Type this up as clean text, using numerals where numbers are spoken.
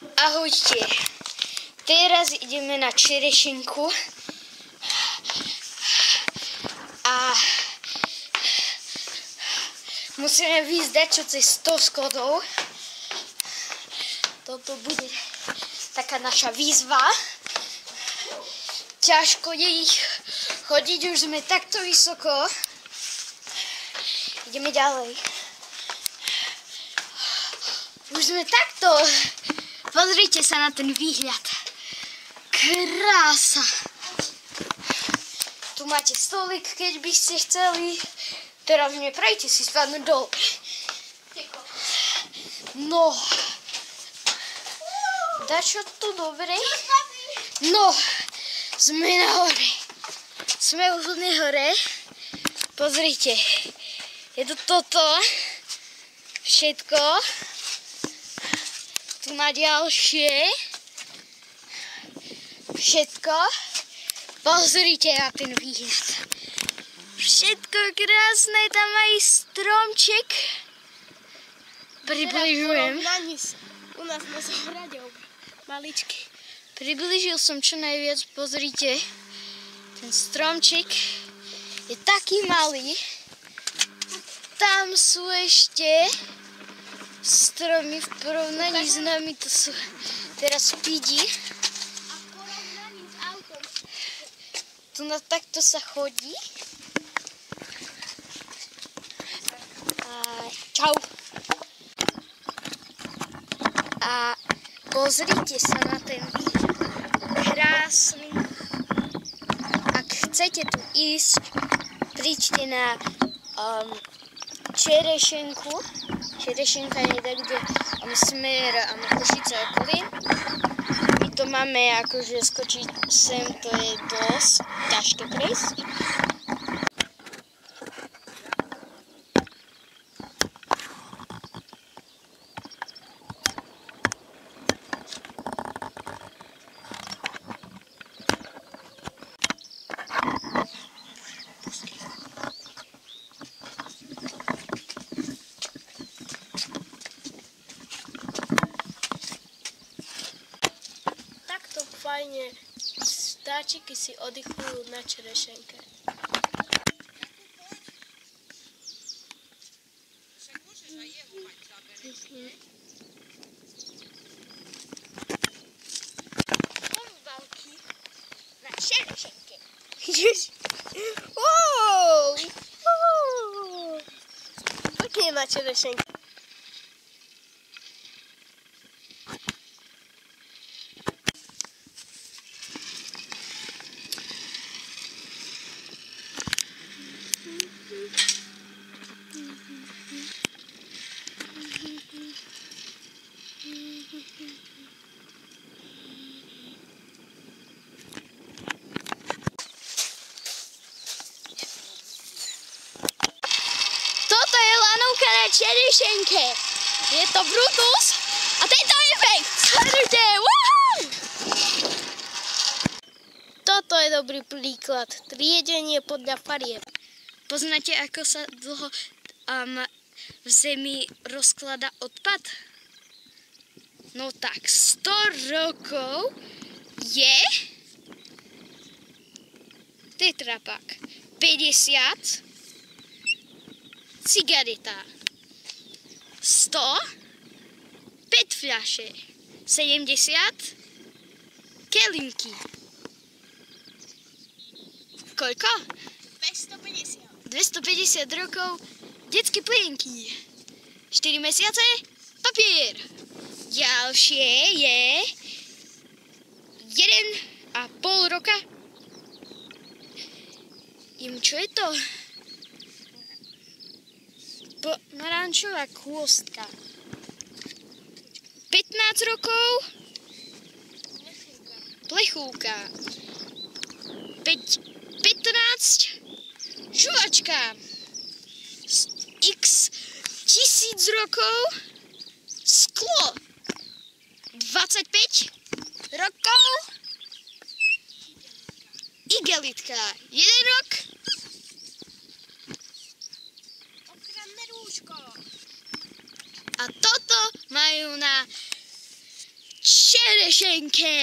Ahojte, teraz ideme na čerešinku a musíme výjsť dačo cez 100 schodov. Toto bude taká naša výzva. Ťažko je ich chodiť, už sme takto vysoko. Ideme ďalej. Už sme takto. Pozrite sa na ten výhľad. Krása. Tu máte stolík, keď by ste chceli. Teraz neprejte si spadnúť dole. No. Dačo tu dobre? No. Sme na hore. Sme úplne hore. Pozrite. Je to toto. Všetko. Tu má ďalšie. Všetko. Pozrite na ten výhľad. Všetko krásne, tam aj stromček. Približujem. U nás na záhrade maličky. Približil som čo najviac, pozrite. Ten stromček je taký malý. Tam sú ešte stromy v porovnaní s nami, to sú teraz pidi. A v porovnaní s autom. Tu na takto sa chodí. Čau. A pozrite sa na ten výhľad. Krásny. Ak chcete tu ísť, príďte na Čerešenku. Čerešenka je niekde smer Košice okolí. My to máme akože skočiť sem, to je dosť ťažké prejsť. Fajne, vtáčiky si oddychujú na čerešenke. Poľúbavky na čerešenke. Wow! Pekne na čerešenke. Toto je lanovka na čerešenke. Je to Brutus a tento efekt. Sledujte. Woohoo! Toto je dobrý príklad. Triedenie podľa farieb. Poznáte, ako sa dlho v zemi rozklada odpad? No tak, 100 rokov je tetrapak, 50 cigareta, 100 PET fľaše, 70 kelinky. Koľko? 250. 250 rokov detské plienky. 4 mesiace papier. Ďalšie je 1,5 roka. Čo je to? Pomarančová kôstka. 15 rokov plechúka. 15 žuvačka. X 1000 rokov sklo. 25 rokov igelitka. 1 rok Ochranné rúško. a toto majú na čerešenke.